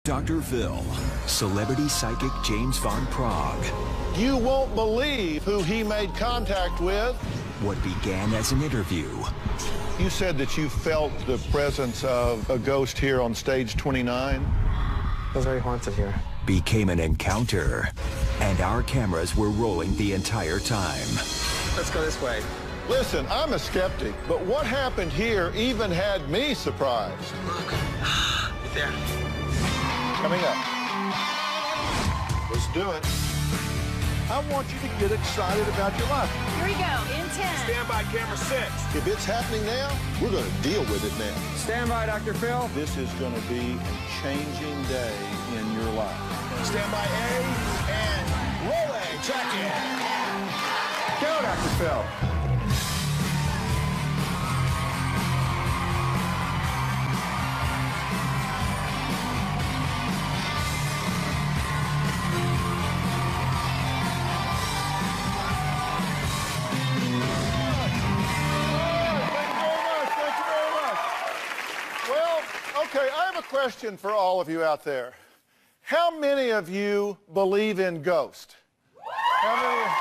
Dr. Phil, celebrity psychic James Van Praagh. You won't believe who he made contact with. What began as an interview. You said that you felt the presence of a ghost here on stage 29. It was very haunted here. Became an encounter, and our cameras were rolling the entire time. Let's go this way. Listen, I'm a skeptic, but what happened here even had me surprised. Look, right there. Coming up. Let's do it. I want you to get excited about your life. Here we go, in 10. Stand by, camera 6. If it's happening now, we're going to deal with it now. Stand by, Dr. Phil. This is going to be a changing day in your life. Stand by A, and rolling, check in. Go, Dr. Phil. Okay, I have a question for all of you out there. How many of you believe in ghosts? How many?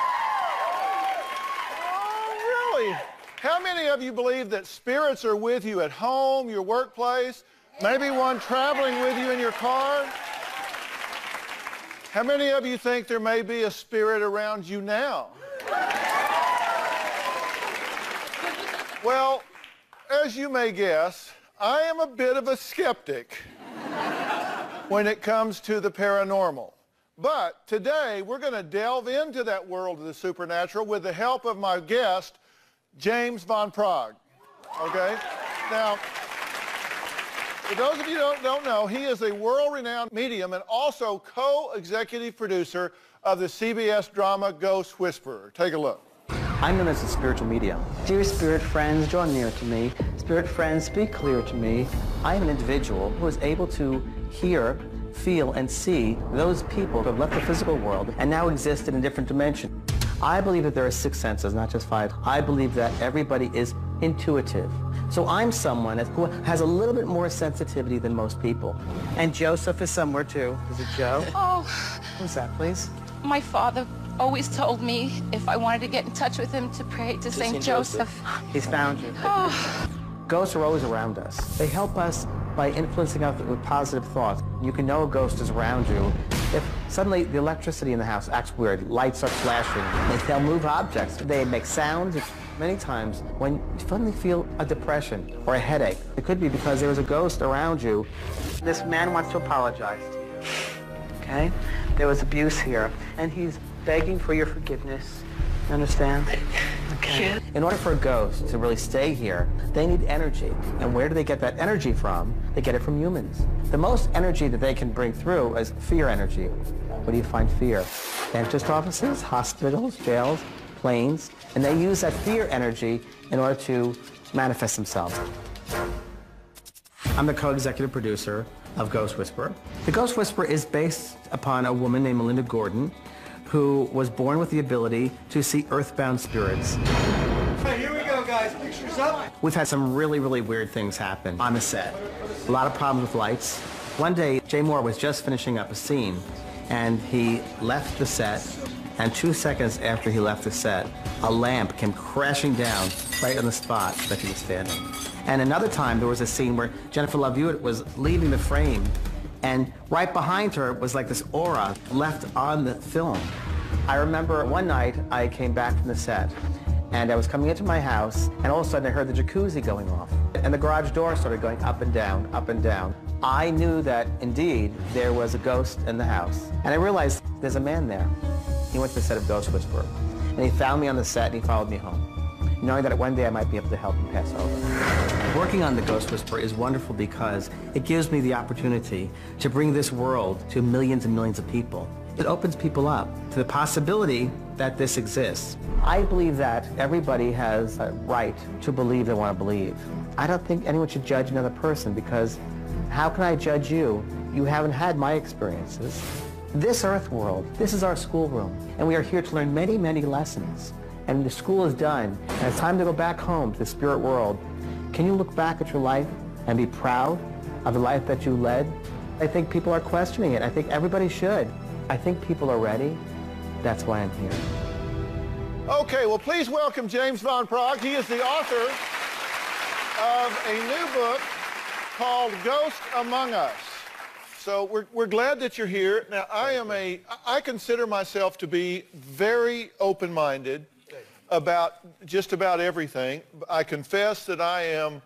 Oh, really? How many of you believe that spirits are with you at home, your workplace, maybe one traveling with you in your car? How many of you think there may be a spirit around you now? Well, as you may guess, I am a bit of a skeptic when it comes to the paranormal. But today, we're going to delve into that world of the supernatural with the help of my guest, James Van Praagh. Okay? Now, for those of you who don't know, he is a world-renowned medium and also co-executive producer of the CBS drama Ghost Whisperer. Take a look. I'm known as a spiritual medium. Dear spirit friends, draw near to me. Spirit friends, speak clear to me. I am an individual who is able to hear, feel, and see those people who have left the physical world and now exist in a different dimension. I believe that there are 6 senses, not just 5. I believe that everybody is intuitive. So I'm someone who has a little bit more sensitivity than most people. And Joseph is somewhere too. Is it Joe? Oh. Who's that, please? My father always told me if I wanted to get in touch with him to pray to St. Joseph. He's found you. Oh. Ghosts are always around us. They help us by influencing us with positive thoughts. You can know a ghost is around you if suddenly the electricity in the house acts weird, lights are flashing, they'll move objects, they make sounds. Many times when you suddenly feel a depression or a headache, it could be because there was a ghost around you. This man wants to apologize to you, okay? There was abuse here, and he's begging for your forgiveness. You understand? Okay. In order for a ghost to really stay here, they need energy. And where do they get that energy from? They get it from humans. The most energy that they can bring through is fear energy. Where do you find fear? Dentist offices, hospitals, jails, planes, and they use that fear energy in order to manifest themselves. I'm the co-executive producer of Ghost Whisperer. The Ghost Whisperer is based upon a woman named Melinda Gordon, who was born with the ability to see earthbound spirits. Hey, here we go, guys. Pictures up. We've had some really, really weird things happen on the set. A lot of problems with lights. One day, Jay Moore was just finishing up a scene, and he left the set, and 2 seconds after he left the set, a lamp came crashing down right on the spot that he was standing. And another time, there was a scene where Jennifer Love Hewitt was leaving the frame, and right behind her was like this aura left on the film. I remember one night I came back from the set and I was coming into my house and all of a sudden I heard the jacuzzi going off and the garage door started going up and down, up and down. I knew that indeed there was a ghost in the house and I realized there's a man there. He went to the set of Ghost Whisperer and he found me on the set and he followed me home, knowing that one day I might be able to help him pass over. Working on the Ghost Whisperer is wonderful because it gives me the opportunity to bring this world to millions and millions of people. It opens people up to the possibility that this exists. I believe that everybody has a right to believe they want to believe. I don't think anyone should judge another person because how can I judge you? You haven't had my experiences. This earth world, this is our schoolroom, and we are here to learn many, many lessons. And the school is done, and it's time to go back home to the spirit world. Can you look back at your life and be proud of the life that you led? I think people are questioning it. I think everybody should. I think people are ready. That's why I'm here. Okay, well, please welcome James Van Praagh. He is the author of a new book called Ghost Among Us. So we're glad that you're here. Now, I consider myself to be very open-minded about just about everything. I confess that I am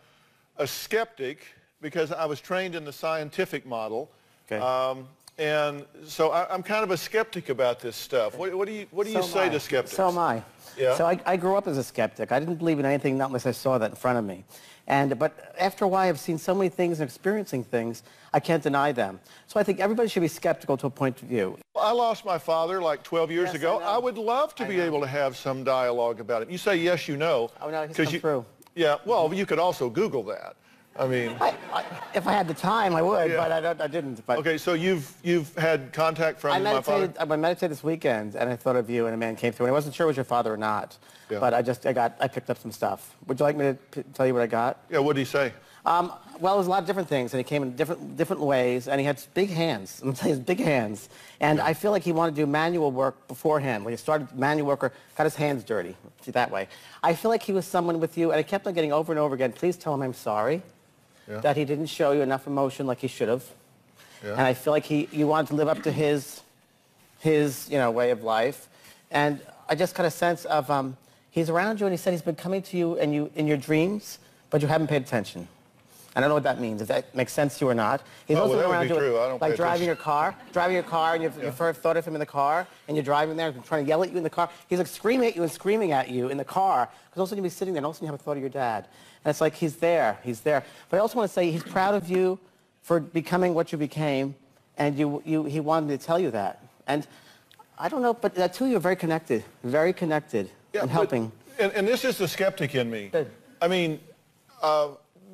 a skeptic because I was trained in the scientific model. Okay. And so I'm kind of a skeptic about this stuff. What do you say to skeptics? So am I. Yeah. So I grew up as a skeptic. I didn't believe in anything not unless I saw that in front of me. But after a while, I've seen so many things and experiencing things, I can't deny them. So I think everybody should be skeptical to a point of view. I lost my father like 12 years ago. I would love to be able to have some dialogue about it. You say yes, you know. Oh, no, he's come through. Yeah, well, you could also Google that. I mean, if I had the time, I would, but I didn't. But okay, so you've had contact from my father? I meditated this weekend, and I thought of you, and a man came through, and I wasn't sure it was your father or not. Yeah. But I picked up some stuff. Would you like me to tell you what I got? Yeah, what did he say? Well, it was a lot of different things, and he came in different ways, and he had big hands. I'm telling you, big hands. And I feel like he wanted to do manual work beforehand. When he started manual work, or got his hands dirty, that way. I feel like he was someone with you, and I kept on getting over and over again, please tell him I'm sorry. Yeah. That he didn't show you enough emotion like he should have. Yeah. And I feel like you wanted to live up to his way of life. And I just got a sense of he's around you, and he said he's been coming to you in your dreams, but you haven't paid attention. I don't know what that means, if that makes sense to you or not. He's also around you, like driving your car, and you've thought of him in the car, and you're driving there, and trying to yell at you in the car. He's like screaming at you and screaming at you in the car, because all of a sudden you'll be sitting there, and all of a sudden you have a thought of your dad. And it's like he's there. But I also want to say he's proud of you for becoming what you became, and he wanted to tell you that. And I don't know, but the two of you are very connected and helping. And this is the skeptic in me. Good. I mean,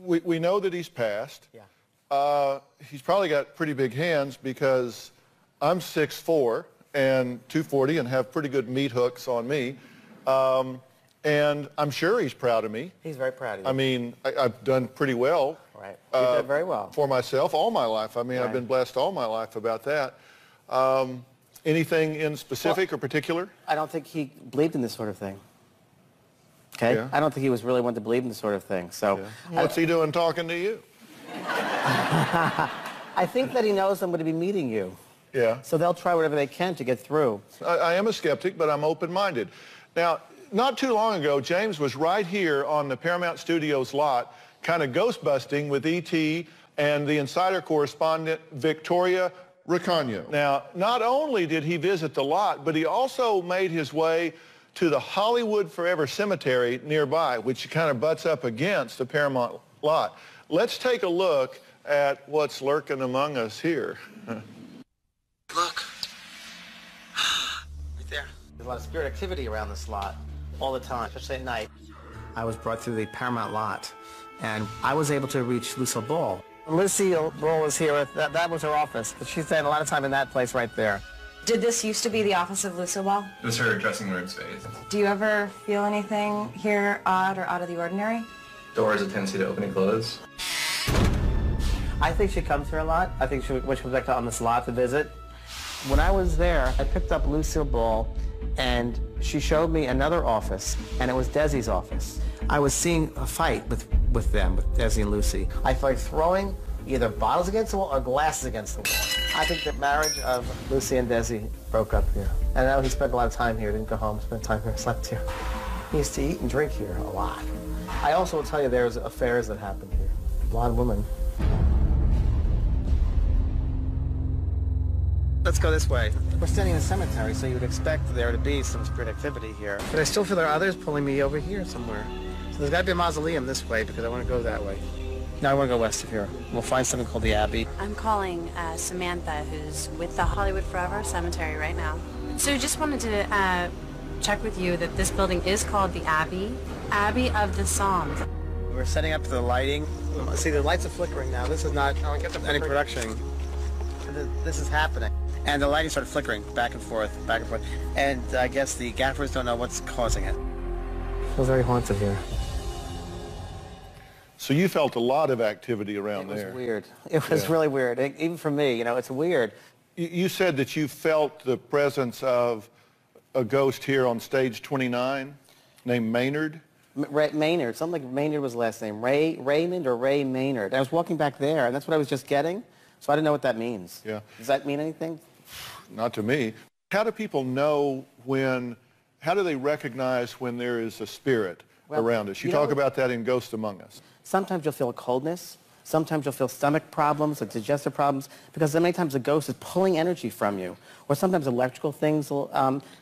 we know that he's passed. Yeah. He's probably got pretty big hands because I'm 6'4" and 240 and have pretty good meat hooks on me. And I'm sure he's proud of me. He's very proud of you. I mean, I've done pretty well. Right. You've done very well. For myself all my life. I mean, I've been blessed all my life about that. Anything in specific or particular? I don't think he believed in this sort of thing. Okay? Yeah. I don't think he was really one to believe in this sort of thing. So, what's he doing talking to you? I think that he knows I'm going to be meeting you. Yeah. So they'll try whatever they can to get through. I am a skeptic, but I'm open-minded. Now, not too long ago, James was right here on the Paramount Studios lot, kind of ghost-busting with E.T. and the Insider correspondent, Victoria Ricano. Now, not only did he visit the lot, but he also made his way to the Hollywood Forever Cemetery nearby, which kind of butts up against the Paramount lot. Let's take a look at what's lurking among us here. Look. Right there. There's a lot of spirit activity around this lot all the time, especially at night. I was brought through the Paramount lot, and I was able to reach Lucille Ball. Lucille Ball was here. That was her office. But she spent a lot of time in that place right there. Did this used to be the office of Lucille Ball? It was her dressing room space. Do you ever feel anything here odd or out of the ordinary? Doors a tendency to open and close. I think she comes here a lot. I think when she comes back on this lot to visit. When I was there, I picked up Lucille Ball, and she showed me another office, and it was Desi's office. I was seeing a fight with them, with Desi and Lucy. I felt like throwing either bottles against the wall or glasses against the wall. I think the marriage of Lucy and Desi broke up here. And I know he spent a lot of time here, didn't go home, spent time here, slept here. He used to eat and drink here a lot. I also will tell you there's affairs that happened here. Blonde woman. Let's go this way. We're standing in a cemetery, so you would expect there to be some spirit activity here. But I still feel there are others pulling me over here somewhere. So there's got to be a mausoleum this way, because I want to go that way. No, I want to go west of here. We'll find something called the Abbey. I'm calling Samantha, who's with the Hollywood Forever Cemetery right now. So just wanted to check with you that this building is called the Abbey of the Psalms. We're setting up the lighting. See, the lights are flickering now. This is not any production. This is happening. And the lighting started flickering back and forth, back and forth. And I guess the gaffers don't know what's causing it. It feels very haunted here. So you felt a lot of activity around there. It was weird. It was really weird. Even for me, you know, it's weird. You said that you felt the presence of a ghost here on stage 29 named Maynard? Maynard. Something like Maynard was the last name. Raymond or Ray Maynard. I was walking back there, and that's what I was just getting, so I didn't know what that means. Yeah. Does that mean anything? Not to me. How do people know how do they recognize when there is a spirit around us? You talk about that in Ghost Among Us. Sometimes you'll feel a coldness. Sometimes you'll feel stomach problems, like digestive problems, because many times the ghost is pulling energy from you. Or sometimes electrical things will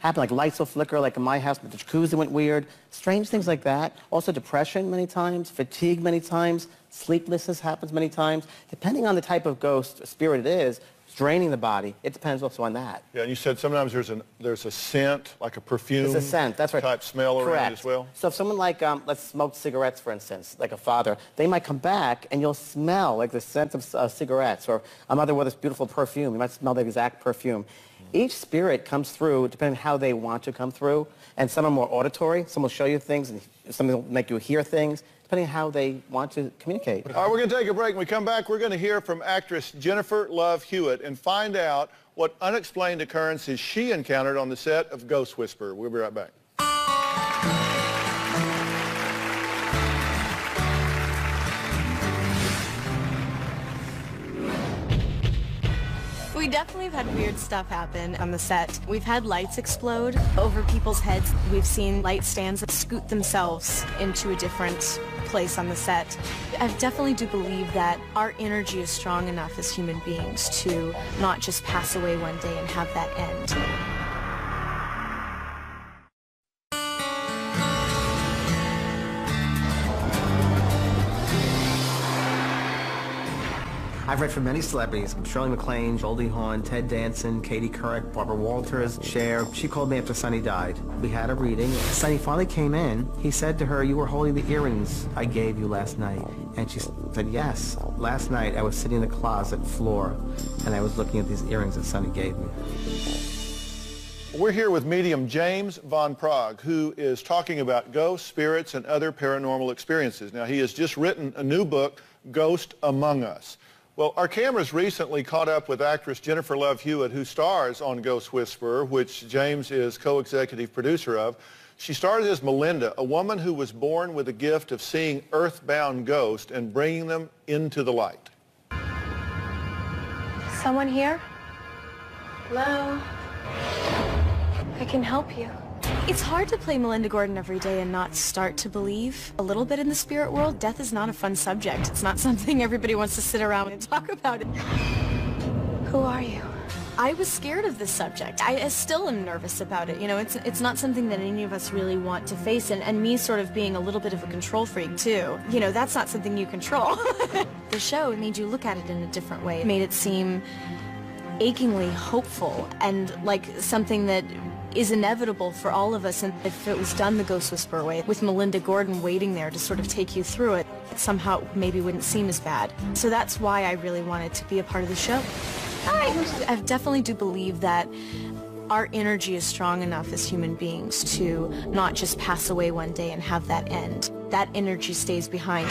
happen, like lights will flicker, like in my house, but the jacuzzi went weird. Strange things like that. Also depression many times, fatigue many times, sleeplessness happens many times. Depending on the type of ghost or spirit it is, draining the body. It depends also on that. Yeah, and you said sometimes there's a scent, like a perfume. It's a scent, that's right. Type smell around as well. So if someone like, let's smoke cigarettes, for instance, like a father, they might come back and you'll smell like the scent of cigarettes, or a mother with this beautiful perfume. You might smell the exact perfume. Each spirit comes through depending on how they want to come through, and some are more auditory. Some will show you things, and some will make you hear things, depending on how they want to communicate. All right, we're going to take a break. When we come back, we're going to hear from actress Jennifer Love Hewitt and find out what unexplained occurrences she encountered on the set of Ghost Whisperer. We'll be right back. We definitely have had weird stuff happen on the set. We've had lights explode over people's heads. We've seen light stands scoot themselves into a different place on the set. I definitely do believe that our energy is strong enough as human beings to not just pass away one day and have that end. I've read from many celebrities, Shirley MacLaine, Goldie Hawn, Ted Danson, Katie Couric, Barbara Walters, Cher. She called me after Sonny died. We had a reading. Sonny finally came in. He said to her, "You were holding the earrings I gave you last night." And she said, "Yes. Last night I was sitting in the closet floor and I was looking at these earrings that Sonny gave me." We're here with medium James Von Prague, who is talking about ghosts, spirits, and other paranormal experiences. Now, he has just written a new book, Ghost Among Us. Well, our cameras recently caught up with actress Jennifer Love Hewitt, who stars on Ghost Whisperer, which James is co-executive producer of. She starred as Melinda, a woman who was born with a gift of seeing earthbound ghosts and bringing them into the light. Someone here? Hello? I can help you. It's hard to play Melinda Gordon every day and not start to believe a little bit in the spirit world. Death is not a fun subject. It's not something everybody wants to sit around and talk about. Who are you? I was scared of this subject. I still am nervous about it. You know, it's not something that any of us really want to face, and me sort of being a little bit of a control freak too. You know, that's not something you control. The show made you look at it in a different way. It made it seem achingly hopeful and like something that is inevitable for all of us, and if it was done the Ghost Whisperer way, with Melinda Gordon waiting there to sort of take you through it, somehow maybe wouldn't seem as bad. So that's why I really wanted to be a part of the show. I definitely do believe that our energy is strong enough as human beings to not just pass away one day and have that end. That energy stays behind.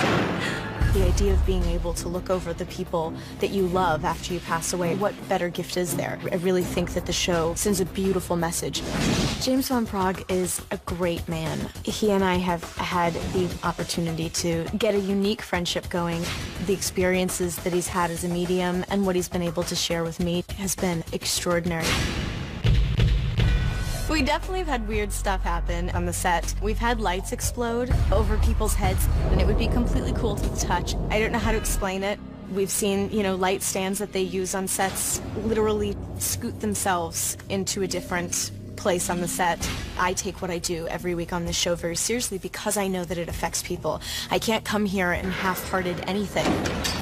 The idea of being able to look over the people that you love after you pass away, what better gift is there? I really think that the show sends a beautiful message. James Von Prague is a great man. He and I have had the opportunity to get a unique friendship going. The experiences that he's had as a medium and what he's been able to share with me has been extraordinary. We definitely have had weird stuff happen on the set. We've had lights explode over people's heads, and it would be completely cool to the touch. I don't know how to explain it. We've seen, you know, light stands that they use on sets literally scoot themselves into a different place on the set. I take what I do every week on this show very seriously because I know that it affects people. I can't come here and half-hearted anything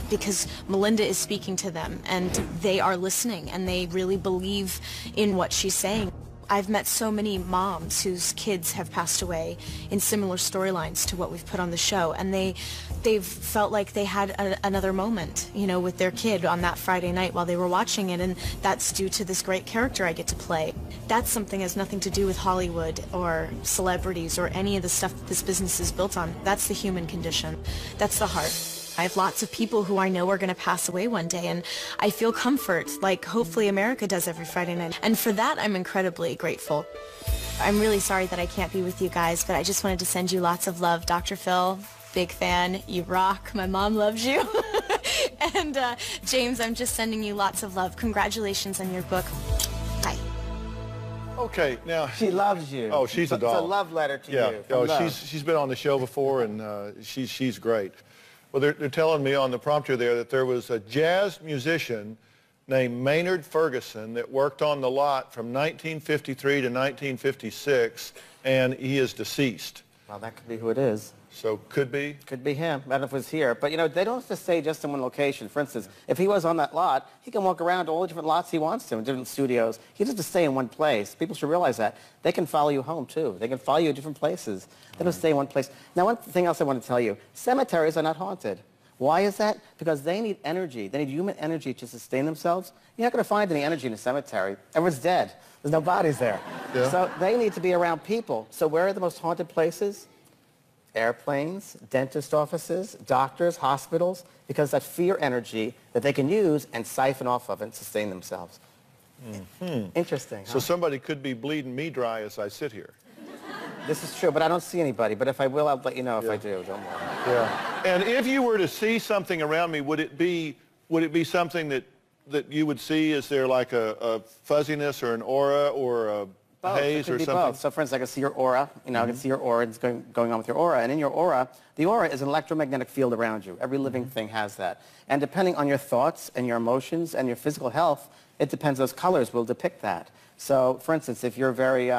because Melinda is speaking to them and they are listening and they really believe in what she's saying. I've met so many moms whose kids have passed away in similar storylines to what we've put on the show, and they they've felt like they had another moment, you know, with their kid on that Friday night while they were watching it, and that's due to this great character I get to play. That's something that has nothing to do with Hollywood or celebrities or any of the stuff that this business is built on. That's the human condition. That's the heart. I have lots of people who I know are going to pass away one day, and I feel comfort, like hopefully America does every Friday night. And for that, I'm incredibly grateful. I'm really sorry that I can't be with you guys, but I just wanted to send you lots of love. Dr. Phil, big fan. You rock. My mom loves you. And James, I'm just sending you lots of love. Congratulations on your book. Bye. Okay, now... She loves you. Oh, she's a doll. It's a love letter to you. Oh, she's been on the show before, and she's great. Well, they're telling me on the prompter there that there was a jazz musician named Maynard Ferguson that worked on the lot from 1953 to 1956, and he is deceased. Well, that could be who it is. So, could be? Could be him. I don't know if it was here. But, you know, they don't have to stay just in one location. For instance, if he was on that lot, he can walk around to all the different lots he wants to, in different studios. He doesn't have to stay in one place. People should realize that. They can follow you home, too. They can follow you at different places. They don't stay in one place. Now, one thing else I want to tell you. Cemeteries are not haunted. Why is that? Because they need energy. They need human energy to sustain themselves. You're not going to find any energy in a cemetery. Everyone's dead. There's no bodies there. Yeah. So they need to be around people. So where are the most haunted places? Airplanes, dentist offices, doctors, hospitals, because that fear energy that they can use and siphon off of and sustain themselves. Mm-hmm. Interesting. So somebody could be bleeding me dry as I sit here. This is true, but I don't see anybody. But if I will, I'll let you know if I do. Don't worry. Yeah. And if you were to see something around me, would it be something that you would see? Is there like a fuzziness or an aura or a haze or something? Both. So, for instance, I can see your aura. You know, I can see your aura. It's going on with your aura. And in your aura, the aura is an electromagnetic field around you. Every living thing has that. And depending on your thoughts and your emotions and your physical health, it depends. Those colors will depict that. So, for instance, if you're a very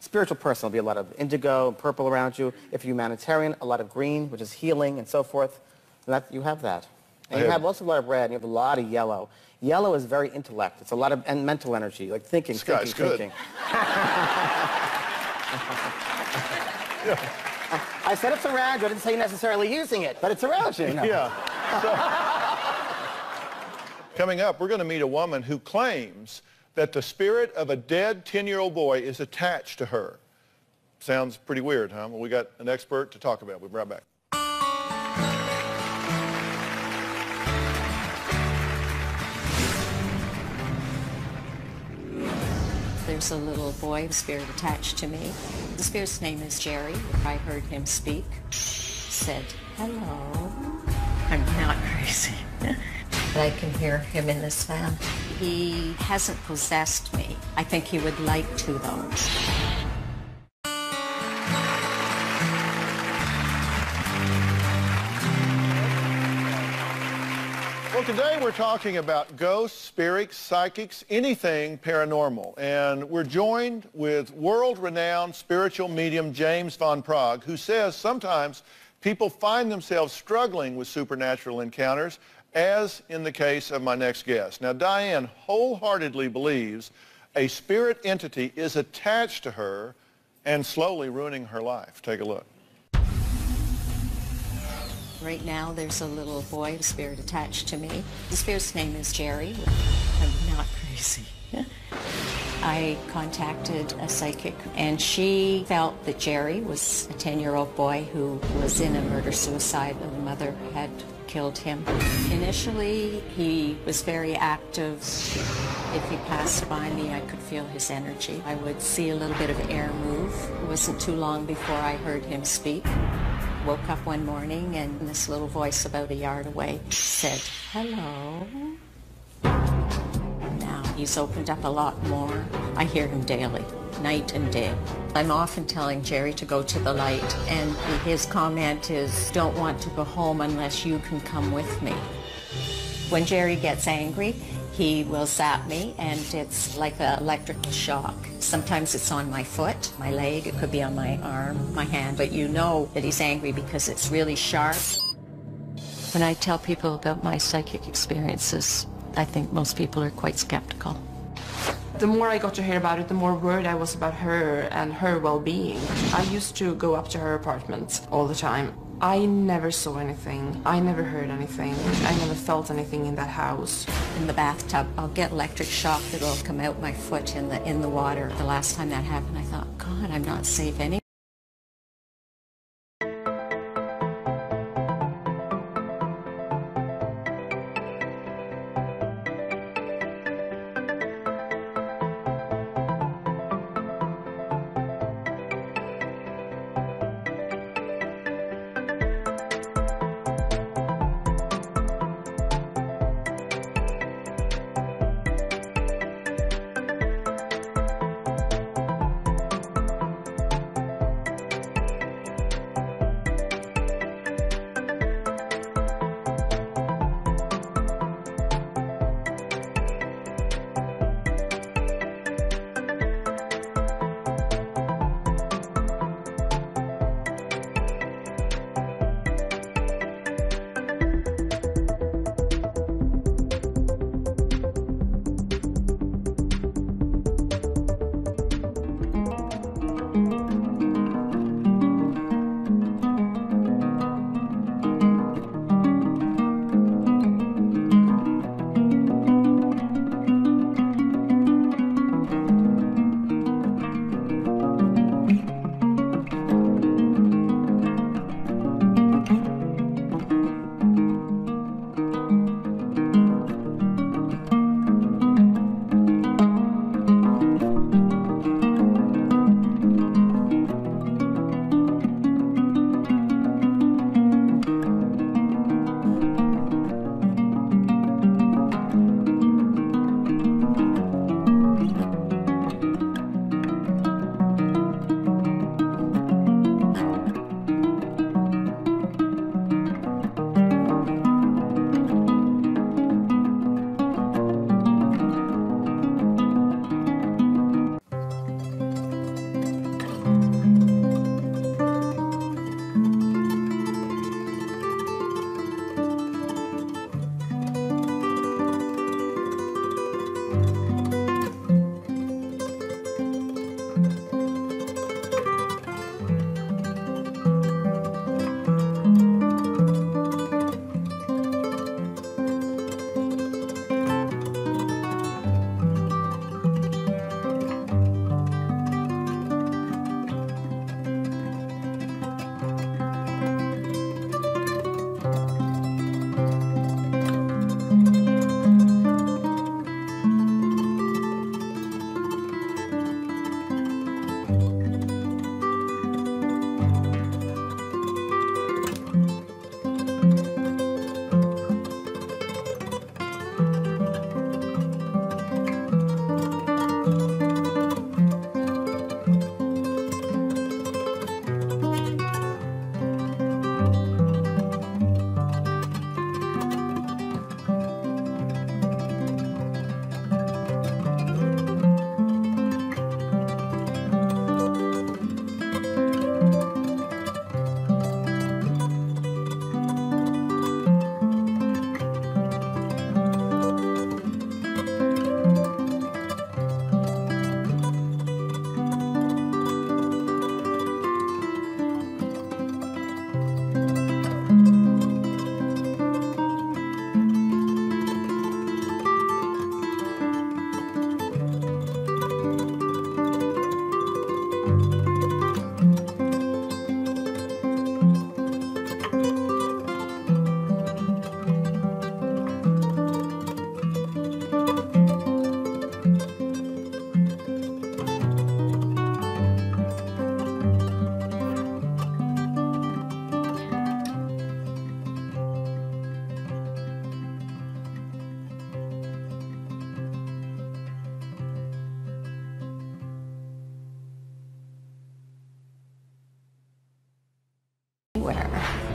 spiritual person, there'll be a lot of indigo and purple around you. If you're humanitarian, a lot of green, which is healing and so forth. So you have that. And you have also a lot of red, and you have a lot of yellow. Yellow is very intellect. It's a lot of and mental energy, like thinking. Good. I said it's around you. I didn't say you're necessarily using it, but it's around you. You know? Yeah. So, coming up, we're going to meet a woman who claims that the spirit of a dead 10-year-old boy is attached to her. Sounds pretty weird, huh? Well, we got an expert to talk about it. We'll be right back. There's a little boy, spirit attached to me. The spirit's name is Jerry. I heard him speak. Said, hello. I'm not crazy. But I can hear him in this van. He hasn't possessed me. I think he would like to, though. Well, today we're talking about ghosts, spirits, psychics, anything paranormal. And we're joined with world-renowned spiritual medium James Van Praagh, who says sometimes people find themselves struggling with supernatural encounters, as in the case of my next guest. Now, Diane wholeheartedly believes a spirit entity is attached to her and slowly ruining her life. Take a look. Right now, there's a little boy, spirit attached to me. The spirit's name is Jerry. I'm not crazy. I contacted a psychic, and she felt that Jerry was a 10-year-old boy who was in a murder-suicide, and the mother had killed him. Initially, he was very active. If he passed by me, I could feel his energy. I would see a little bit of air move. It wasn't too long before I heard him speak. Woke up one morning, and this little voice about a yard away said, hello. Now, he's opened up a lot more. I hear him daily, night and day. I'm often telling Jerry to go to the light, and his comment is, don't want to go home unless you can come with me. When Jerry gets angry, he will zap me, and it's like an electrical shock. Sometimes it's on my foot, my leg, it could be on my arm, my hand, but you know that he's angry because it's really sharp. When I tell people about my psychic experiences, I think most people are quite skeptical. The more I got to hear about it, the more worried I was about her and her well-being. I used to go up to her apartment all the time. I never saw anything. I never heard anything. I never felt anything in that house. In the bathtub, I'll get electric shock that'll come out my foot in the water. The last time that happened, I thought, God, I'm not safe anymore.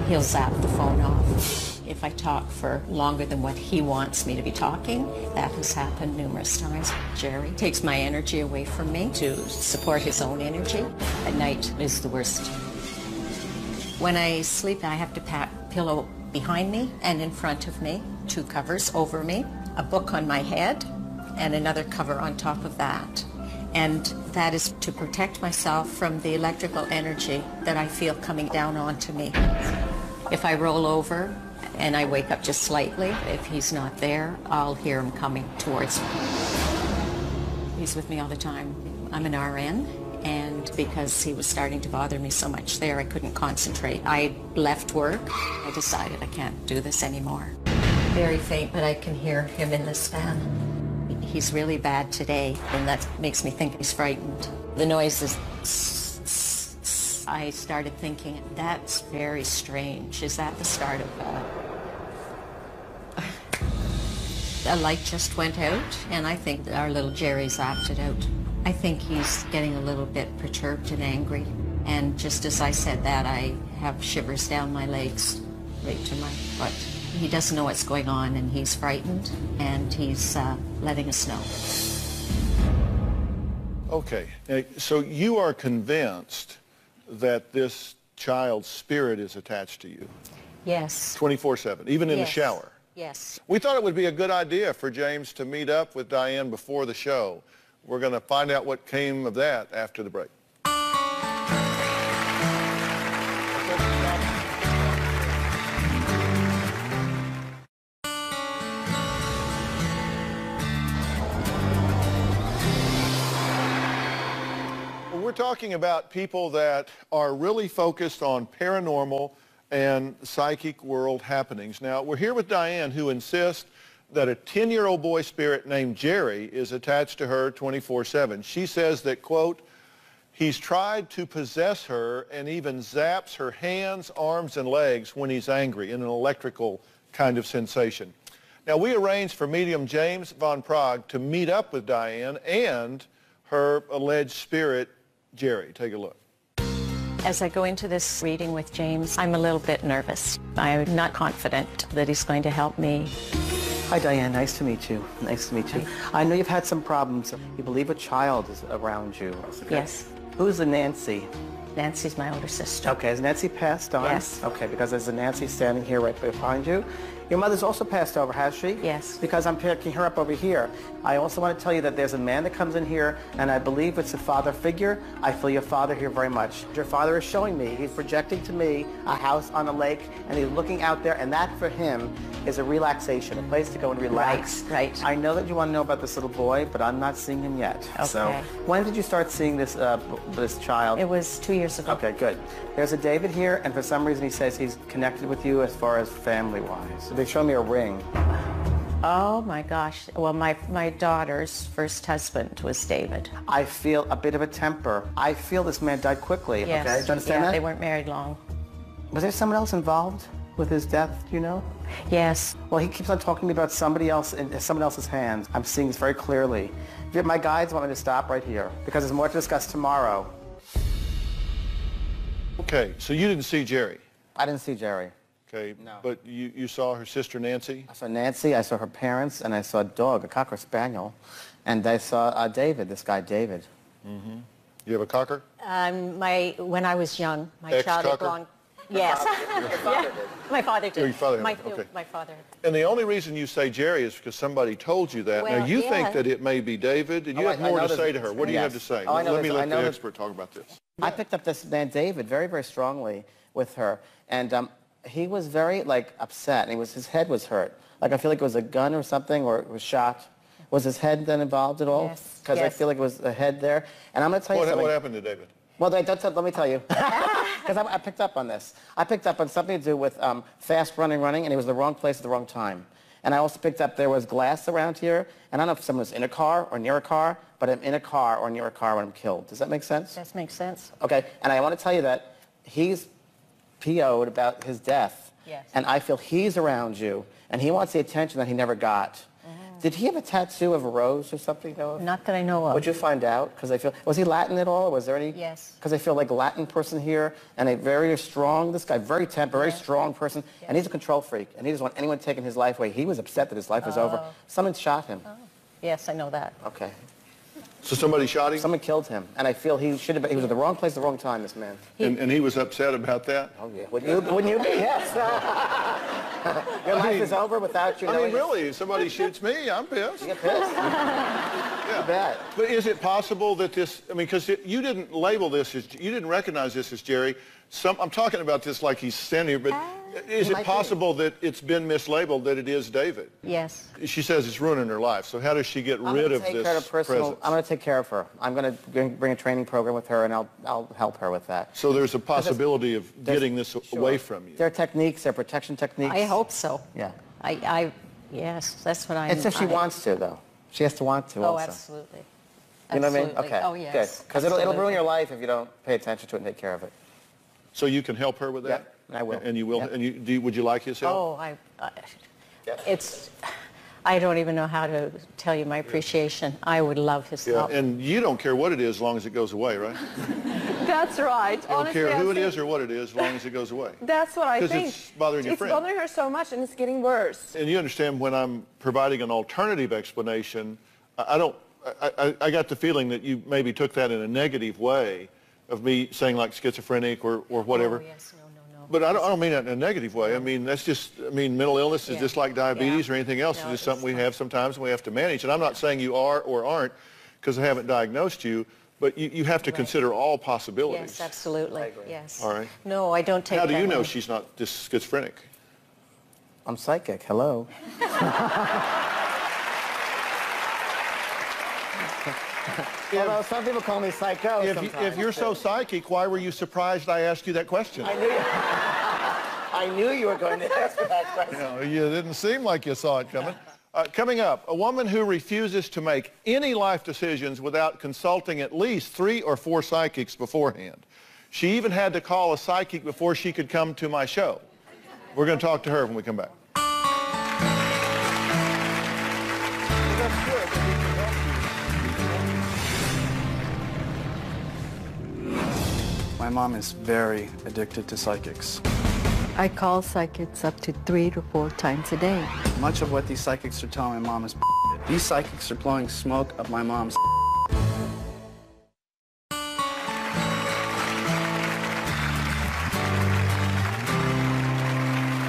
He'll zap the phone off. If I talk for longer than what he wants me to be talking, that has happened numerous times. Jerry takes my energy away from me to support his own energy. At night is the worst. When I sleep, I have to pack a pillow behind me and in front of me, 2 covers over me, a book on my head, and another cover on top of that. And that is to protect myself from the electrical energy that I feel coming down onto me. If I roll over and I wake up just slightly, if he's not there, I'll hear him coming towards me. He's with me all the time. I'm an RN, and because he was starting to bother me so much there, I couldn't concentrate. I left work. I decided I can't do this anymore. Very faint, but I can hear him in this fan. He's really bad today, and that makes me think he's frightened. The noise is... I started thinking, that's very strange. Is that the start of a light just went out, and I think our little Jerry's acted out. I think he's getting a little bit perturbed and angry. And just as I said that, I have shivers down my legs, right to my butt. He doesn't know what's going on, and he's frightened, and he's letting us know. Okay, so you are convinced that this child's spirit is attached to you? Yes. 24/7, even in the shower? Yes. We thought it would be a good idea for James to meet up with Diane before the show. We're going to find out what came of that after the break. We're talking about people that are really focused on paranormal and psychic world happenings. Now, we're here with Diane, who insists that a 10-year-old boy spirit named Jerry is attached to her 24/7. She says that, quote, he's tried to possess her and even zaps her hands, arms, and legs when he's angry in an electrical kind of sensation. Now, we arranged for medium James Von Prague to meet up with Diane and her alleged spirit, Jerry. Take a look. As I go into this reading with James, I'm a little bit nervous. I'm not confident that he's going to help me. Hi, Diane. Nice to meet you. Nice to meet you. I know you've had some problems. You believe a child is around you. Okay. Yes. Who's the Nancy? Nancy's my older sister. Okay. Has Nancy passed on? Yes. Okay, because there's a Nancy standing here right behind you. Your mother's also passed over, has she? Yes. Because I'm picking her up over here. I also want to tell you that there's a man that comes in here, and I believe it's a father figure. I feel your father here very much. Your father is showing me, he's projecting to me a house on a lake, and he's looking out there, and that for him is a relaxation, a place to go and relax. Right. I know that you want to know about this little boy, but I'm not seeing him yet. Okay. So when did you start seeing this this child? It was 2 years ago. Okay, good. There's a David here, and for some reason he says he's connected with you as far as family-wise. They show me a ring. Oh my gosh. Well, my daughter's first husband was David. I feel a bit of a temper. I feel this man died quickly. Yes. Okay, do you understand that? They weren't married long. Was there someone else involved with his death, do you know? Yes. Well, he keeps on talking to me about somebody else in someone else's hands. I'm seeing this very clearly. My guides want me to stop right here because there's more to discuss tomorrow. Okay, so you didn't see Jerry? I didn't see Jerry. Okay, no. But you saw her sister Nancy? I saw Nancy, I saw her parents, and I saw a dog, a Cocker Spaniel, and I saw David, this guy David. Mm-hmm. You have a Cocker? When I was young, my child had belonged. Yes. Your father did. My father did. Your father did. Okay. My father. And the only reason you say Jerry is because somebody told you that. Well, now, you think that it may be David, and you have more to say to her. What do you have to say? Let me let the expert talk about this. I picked up this man David very, very strongly with her, and he was very, upset, and his head was hurt. I feel like it was a gun or something, or it was shot. Was his head then involved at all? Yes. Because I feel like it was a head there. And I'm going to tell you something. What happened to David? Well, let me tell you, because I picked up on this. I picked up on something to do with fast running, and he was in the wrong place at the wrong time. And I also picked up there was glass around here, and I don't know if someone was in a car or near a car, but I'm in a car or near a car when I'm killed. Does that make sense? That makes sense. Okay, and I want to tell you that he's PO'd about his death. Yes. And I feel he's around you, and he wants the attention that he never got. Did he have a tattoo of a rose or something? Not that I know of. Would you find out? Because I feel, was he Latin at all? Was there any? Yes. Because I feel like a Latin person here, and a very strong, this guy, very very strong person, and he's a control freak, and he doesn't want anyone taking his life away. He was upset that his life was over. Someone shot him. Oh. Yes, I know that. Okay. So somebody shot him? Someone killed him, and I feel he should have been, he was at the wrong place at the wrong time, this man. And he was upset about that? Oh, yeah. Wouldn't you be? Yes. Your life is over without you knowing. Really, if somebody shoots me, I'm pissed. You get pissed? Yeah. bet. But is it possible that this, I mean, because you didn't label this as, you didn't recognize this as Jerry. I'm talking about this like he's standing here, but is it possible that it's been mislabeled, that it is David? Yes. She says it's ruining her life, so how does she get rid of this presence? I'm going to take care of her. I'm going to bring a training program with her, and I'll help her with that. So there's a possibility of getting this away from you. There are techniques, there are protection techniques. I hope so. Yeah. Yes, that's what I'm... It's if she wants to, though. She has to want to also. Oh, absolutely. You know what I mean? Okay. Oh, yes. Good. Because it'll ruin your life if you don't pay attention to it and take care of it. So you can help her with that? Yeah, I will. And you will? Yep. And would you like his help? Oh, I don't even know how to tell you my appreciation. I would love his help. And you don't care what it is as long as it goes away, right? That's right. You don't care who it is or what it is as long as it goes away. That's what I think. Because it's bothering your friend. It's bothering her so much, and it's getting worse. And you understand, when I'm providing an alternative explanation, I got the feeling that you maybe took that in a negative way, of me saying like schizophrenic or whatever. Oh, yes, no. But I don't mean that in a negative way. I mean, that's just, mental illness is just like diabetes or anything else. It's just something we have sometimes and we have to manage. And I'm not saying you are or aren't, because I haven't diagnosed you, but you have to consider all possibilities. Yes, absolutely. Yes. All right. No, I don't take How that do you know one. she's not just schizophrenic? I'm psychic. Hello. Although some people call me psycho If you're so psychic, why were you surprised I asked you that question? I knew you were going to ask me that question. You didn't seem like you saw it coming. Coming up, a woman who refuses to make any life decisions without consulting at least 3 or 4 psychics beforehand. She even had to call a psychic before she could come to my show. We're going to talk to her when we come back. My mom is very addicted to psychics. I call psychics up to 3 to 4 times a day. Much of what these psychics are telling my mom is These psychics are blowing smoke up my mom's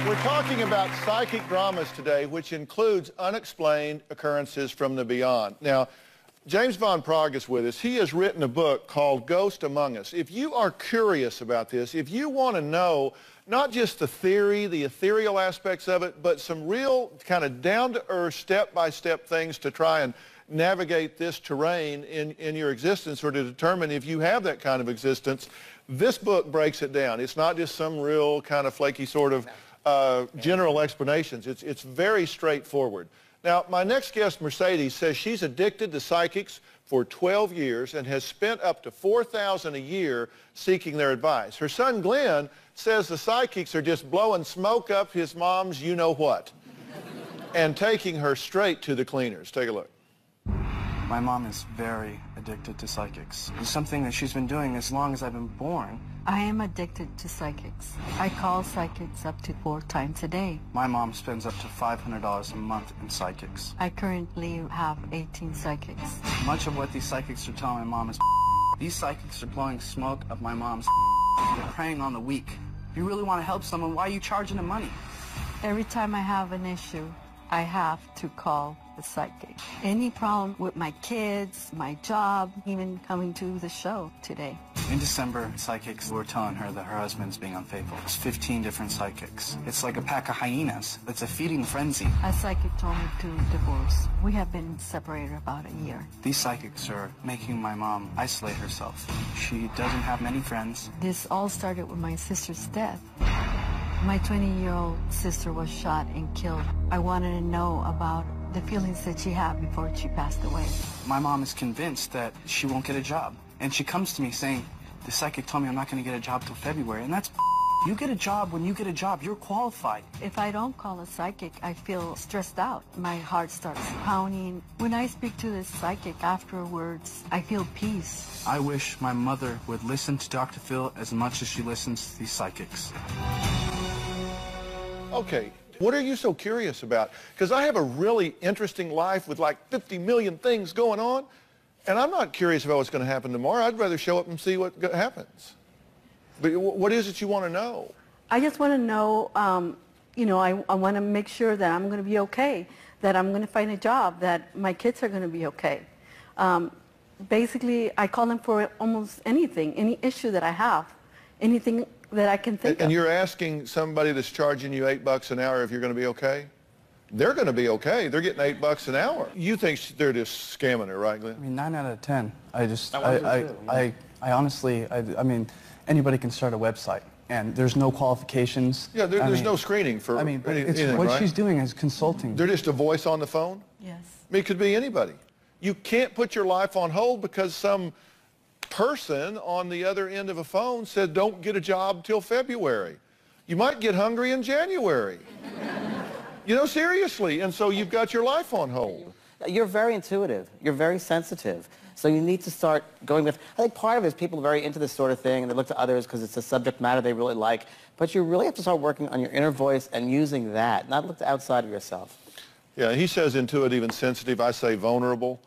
We're talking about psychic dramas today, which includes unexplained occurrences from the beyond. Now, James Von Prague is with us. He has written a book called Ghost Among Us. If you are curious about this, if you want to know not just the theory, the ethereal aspects of it, but some real kind of down-to-earth, step-by-step things to try and navigate this terrain in your existence, or to determine if you have that kind of existence, this book breaks it down. It's not just some real kind of flaky sort of general explanations. It's very straightforward. Now, my next guest, Mercedes, says she's addicted to psychics for 12 years and has spent up to $4,000 a year seeking their advice. Her son, Glenn, says the psychics are just blowing smoke up his mom's you-know-what and taking her straight to the cleaners. Take a look. My mom is very addicted to psychics. It's something that she's been doing as long as I've been born. I am addicted to psychics. I call psychics up to 4 times a day. My mom spends up to $500 a month in psychics. I currently have 18 psychics. Much of what these psychics are telling my mom is These psychics are blowing smoke up my mom's They're preying on the weak. If you really want to help someone, why are you charging them money? Every time I have an issue, I have to call the psychic. Any problem with my kids, my job, even coming to the show today. In December, psychics were telling her that her husband's being unfaithful. It's 15 different psychics. It's like a pack of hyenas. It's a feeding frenzy. A psychic told me to divorce. We have been separated about a year. These psychics are making my mom isolate herself. She doesn't have many friends. This all started with my sister's death. My 20-year-old sister was shot and killed. I wanted to know about the feelings that she had before she passed away. My mom is convinced that she won't get a job. And she comes to me saying, the psychic told me I'm not going to get a job till February. And that's you get a job when you get a job. You're qualified. If I don't call a psychic, I feel stressed out. My heart starts pounding. When I speak to this psychic afterwards, I feel peace. I wish my mother would listen to Dr. Phil as much as she listens to these psychics. Okay, what are you so curious about? Because I have a really interesting life with like 50 million things going on, and I'm not curious about what's going to happen tomorrow. I'd rather show up and see what happens. But what is it you want to know? I just want to know, I want to make sure that I'm going to be okay, that I'm going to find a job, that my kids are going to be okay. Basically, I call them for almost anything, any issue that I have, anything that I can think of. And you're asking somebody that's charging you $8 an hour if you're going to be okay? They're going to be okay. They're getting $8 an hour. You think they're just scamming her, right, Glenn? I mean, 9 out of 10. I honestly, I mean, anybody can start a website, and there's no qualifications. Yeah, there's no screening for anything, what right? she's doing is consulting. They're just a voice on the phone? Yes. I mean, it could be anybody. You can't put your life on hold because some person on the other end of a phone said, don't get a job till February. You might get hungry in January. You know, seriously. And so you've got your life on hold. You're very intuitive. You're very sensitive. So you need to start going with, I think part of it is people are very into this sort of thing and they look to others because it's a subject matter they really like. But you really have to start working on your inner voice and using that, not look to outside of yourself. Yeah, he says intuitive and sensitive. I say vulnerable.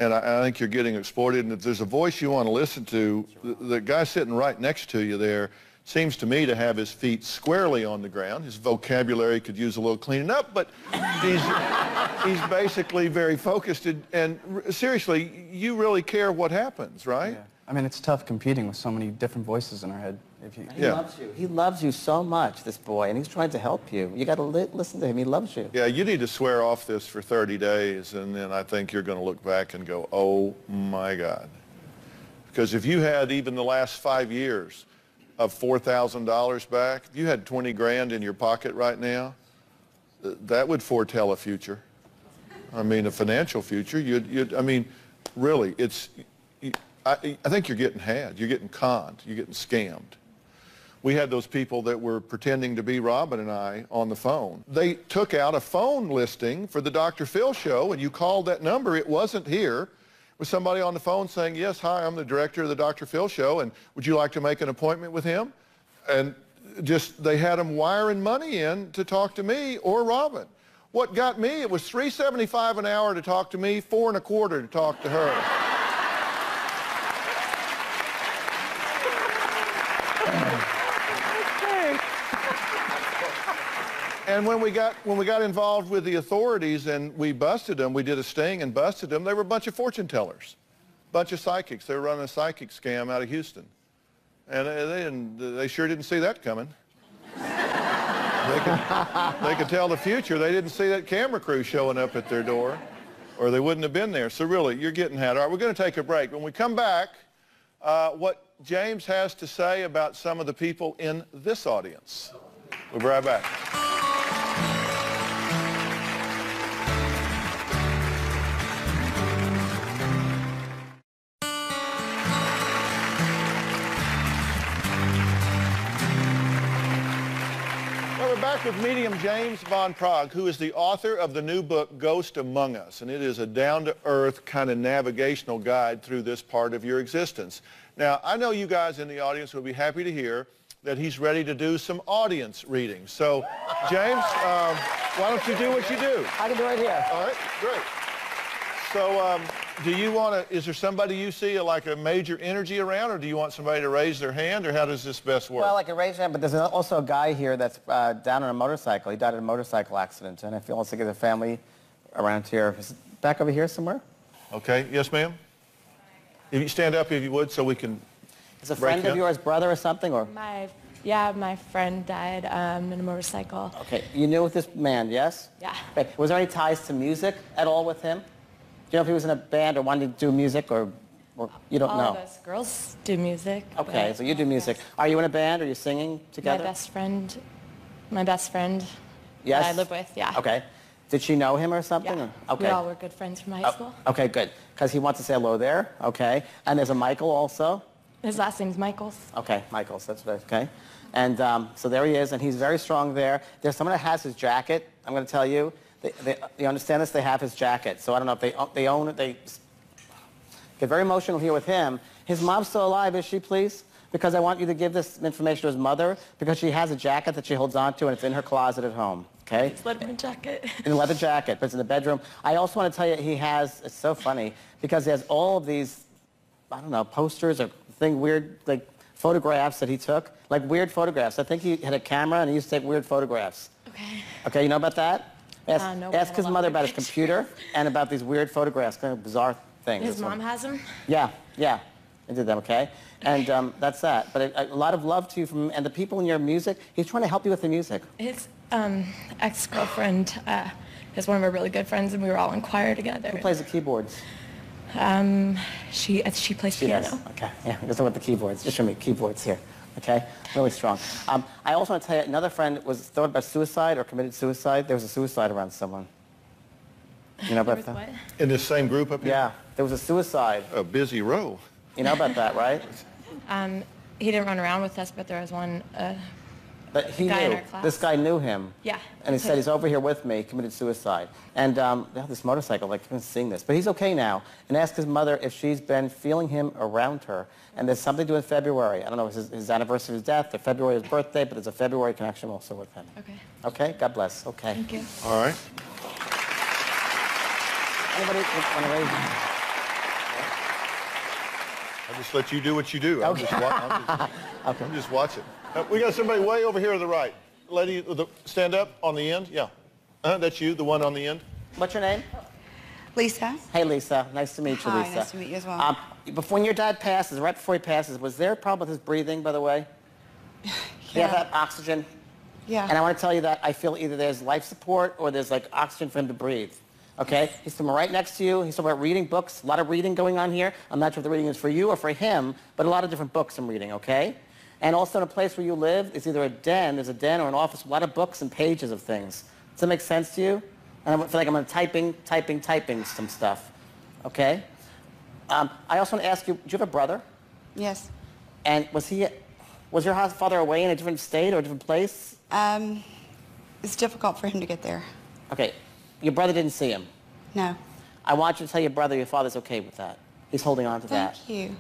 And I think you're getting exploited. And if there's a voice you want to listen to, the guy sitting right next to you there seems to me to have his feet squarely on the ground. His vocabulary could use a little cleaning up, but he's basically very focused. And seriously, you really care what happens, right? Yeah. I mean, it's tough competing with so many different voices in our head. He loves you. He loves you so much, this boy, and he's trying to help you. You got to listen to him. He loves you. Yeah, you need to swear off this for 30 days, and then I think you're going to look back and go, oh, my God. Because if you had even the last 5 years of $4,000 back, if you had 20 grand in your pocket right now, that would foretell a future. I mean, a financial future. I mean, really, I think you're getting had. You're getting conned. You're getting scammed. We had those people that were pretending to be Robin and I on the phone. They took out a phone listing for the Dr. Phil show, and you called that number. It wasn't here. It was somebody on the phone saying, yes, hi, I'm the director of the Dr. Phil show, and would you like to make an appointment with him? And just, they had them wiring money in to talk to me or Robin. What got me, it was $3.75 an hour to talk to me, $4.25 to talk to her. And when we got involved with the authorities and we busted them, we did a sting and busted them, they were a bunch of fortune tellers, a bunch of psychics. They were running a psychic scam out of Houston. And they sure didn't see that coming. They could tell the future. They didn't see that camera crew showing up at their door, or they wouldn't have been there. So really, you're getting had. All right, we're going to take a break. When we come back, what James has to say about some of the people in this audience. We'll be right back. Back with medium James Von Prague, who is the author of the new book, Ghost Among Us, and it is a down-to-earth kind of navigational guide through this part of your existence. Now, I know you guys in the audience will be happy to hear that he's ready to do some audience readings. So, James, why don't you do what you do? I can do it here. All right, great. So, do you want to, is there somebody you see like a major energy around, or do you want somebody to raise their hand, or how does this best work? Well, I can raise your hand, but there's also a guy here that's down on a motorcycle. He died in a motorcycle accident, and if he wants to get a family around here. Is it back over here somewhere? Okay, yes, ma'am? If you stand up, if you would, so we can. Is a friend of yours brother or something, or? Yeah, my friend died in a motorcycle. Okay, you knew this man, yes? Yeah. Okay. Was there any ties to music at all with him? Do you know if he was in a band or wanted to do music, or you don't know? All of us girls do music. Okay, so you do music. Are you in a band? Are you singing together? My best friend yes? that I live with, yeah. Okay. Did she know him or something? Yeah. Okay. We all were good friends from high school. Okay, good. Because he wants to say hello there. Okay. And there's a Michael also. His last name's Michaels. Okay, Michaels, that's right, okay. And so there he is, and he's very strong there. There's someone that has his jacket, I'm going to tell you. You understand this? They have his jacket. So I don't know if they own it. They get very emotional here with him. His mom's still alive, is she, please? Because I want you to give this information to his mother, because she has a jacket that she holds on to, and it's in her closet at home, okay? It's a leather jacket. In a leather jacket, but it's in the bedroom. I also want to tell you he has, it's so funny, because he has all of these, I don't know, posters or weird, like, photographs that he took, like weird photographs. I think he had a camera, and he used to take weird photographs. Okay. Okay, you know about that? No, Ask his mother about his computer and about these weird photographs, kind of bizarre things. His mom has him? Yeah, yeah. I did them, okay? And that's that. But a lot of love to you from, and the people in your music, he's trying to help you with the music. His ex-girlfriend is one of our really good friends, and we were all in choir together. Who plays the keyboards? She plays piano. Yes. Okay, yeah, just with the keyboards. Just show me keyboards here, okay? Really strong. I also want to tell you, another friend was thought about suicide or committed suicide. There was a suicide around someone. You know about that? What? In this same group up here? Yeah, there was a suicide. A busy row. You know about that, right? He didn't run around with us, but there was one but he guy in knew. our class. This guy knew him. Yeah. And he said, he's over here with me, committed suicide. And they have this motorcycle, like, I've been seeing this. But he's okay now. And asked his mother if she's been feeling him around her. And there's something to do in February. I don't know if it's his anniversary of his death or February of his birthday, but there's a February connection also with him. Okay. Okay? God bless. Okay. Thank you. All right. Anybody want to raise hand? I'll just let you do what you do. Okay. I'm just watching. We got somebody way over here to the right. Lady, stand up on the end. Yeah. That's you, the one on the end. What's your name? Lisa. Hey, Lisa. Nice to meet you, Hi, Lisa. nice to meet you as well. When your dad passes, right before he passes, was there a problem with his breathing, by the way? Yeah. He had that oxygen? Yeah. And I want to tell you that I feel either there's life support or there's like oxygen for him to breathe. Okay? He's sitting right next to you. He's talking about reading books. A lot of reading going on here. I'm not sure if the reading is for you or for him, but a lot of different books I'm reading, okay? And also in a place where you live, it's either a den, there's a den or an office, a lot of books and pages of things. Does that make sense to you? And I feel like I'm typing some stuff, okay? I also want to ask you, do you have a brother? Yes. And was your father away in a different state or a different place? It's difficult for him to get there. Okay. Your brother didn't see him? No. I want you to tell your brother your father's okay with that. He's holding on to that. Thank you.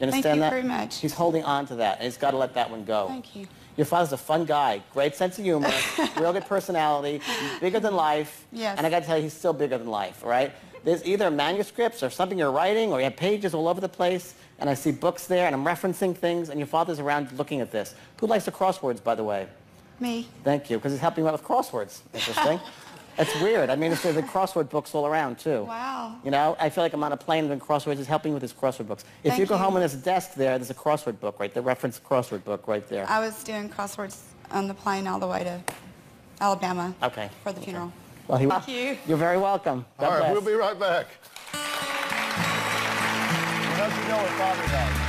You understand that? Thank you very much. He's holding on to that, and he's got to let that one go. Thank you. Your father's a fun guy, great sense of humor, real good personality, bigger than life. Yes. And I got to tell you, he's still bigger than life, right? There's either manuscripts or something you're writing, or you have pages all over the place, and I see books there, and I'm referencing things, and your father's around looking at this. Who likes the crosswords, by the way? Me. Thank you, because he's helping you out with crosswords. Interesting. It's weird. I mean, there's the crossword books all around, too. Wow. You know, I feel like I'm on a plane doing crosswords. He's helping with his crossword books. If you go home on this desk there, there's a crossword book, right? The reference crossword book right there. I was doing crosswords on the plane all the way to Alabama. Okay. For the funeral. Well, Thank you. You're very welcome. God All right, bless. we'll be right back. How'd you know what Father died?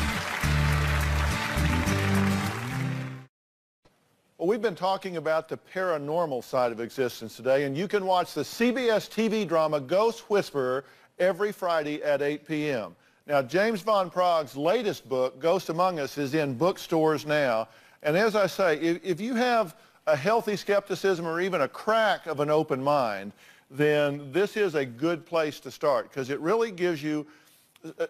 Well, we've been talking about the paranormal side of existence today, and you can watch the CBS TV drama Ghost Whisperer every Friday at 8 p.m. Now, James Von Prague's latest book, Ghost Among Us, is in bookstores now. And as I say, if you have a healthy skepticism or even a crack of an open mind, then this is a good place to start, because it really gives you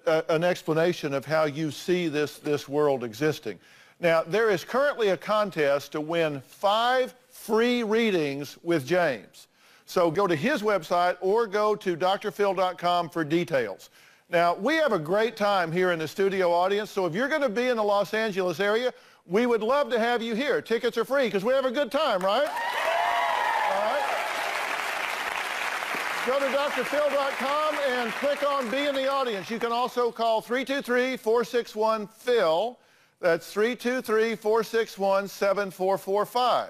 an explanation of how you see this world existing. Now, there is currently a contest to win 5 free readings with James. So go to his website or go to drphil.com for details. Now, we have a great time here in the studio audience, so if you're going to be in the Los Angeles area, we would love to have you here. Tickets are free because we have a good time, right? All right. Go to drphil.com and click on Be in the Audience. You can also call 323-461-PHIL. That's 323-461-7445.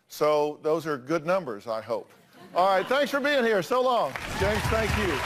So those are good numbers, I hope. All right, thanks for being here. So long. James, thank you.